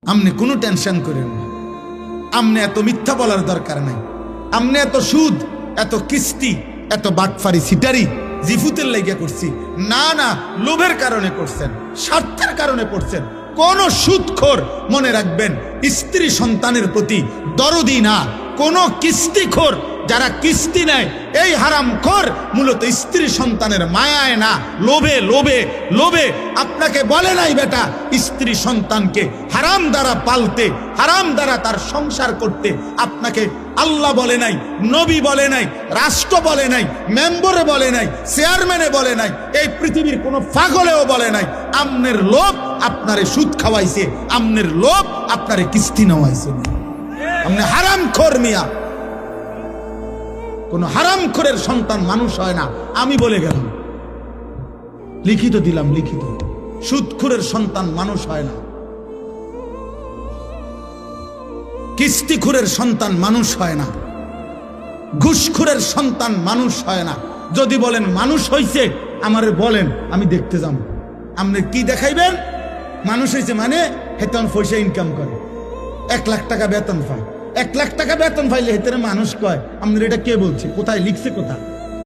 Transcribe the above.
আমনে কোনো টেনশন করেন না, আমনে এত মিথ্যা বলার দরকার নাই। আমনে এত সুদ, এত কিস্তি, এত বাটফারি সিটারি জিফুতের লাগিয়া করছি না, না লোভের কারণে করছেন, স্বার্থের কারণে করছেন। কোন সুদখোর মনে রাখবেন স্ত্রী সন্তানের প্রতি দরদি না। কোন কিস্তিখোর যারা কিস্তি নেয় এই হারামখোর মূলত স্ত্রী সন্তানের মায়ায় না, লোভে লোভে লোভে। আপনাকে বলে নাই বেটা স্ত্রী সন্তানকে হারাম দ্বারা পালতে, হারাম দ্বারা তার সংসার করতে। আপনাকে আল্লাহ বলে নাই, নবী বলে নাই, রাষ্ট্র বলে নাই, মেম্বরে বলে নাই, চেয়ারম্যানে বলে নাই, এই পৃথিবীর কোনো পাগলেও বলে নাই। আমনের লোভ আপনারে সুদ খাওয়াইছে, আমনের লোভ আপনারে কিস্তি নেওয়াইছে। আপনি হারামখোর মিয়া। কোন হারামখোরের সন্তান মানুষ হয় না, আমি বলে গেলাম, লিখিত দিলাম, লিখিত। সুদখোরের সন্তান মানুষ হয় না, কিস্তিখোরের সন্তান মানুষ হয় না, ঘুষখোরের সন্তান মানুষ হয় না। যদি বলেন মানুষ হইছে আমারে বলেন, আমি দেখতে যাব। আপনি কি দেখাইবেন? মানুষ হয়েছে মানে হেতন পয়সা ইনকাম করে, 1 লাখ টাকা বেতন পায়। 1 লাখ টাকা বেতন পাইলে হেতরে মানুষ কয়। আপনার এটা কে বলছে? কোথায় লিখছে? কোথায়?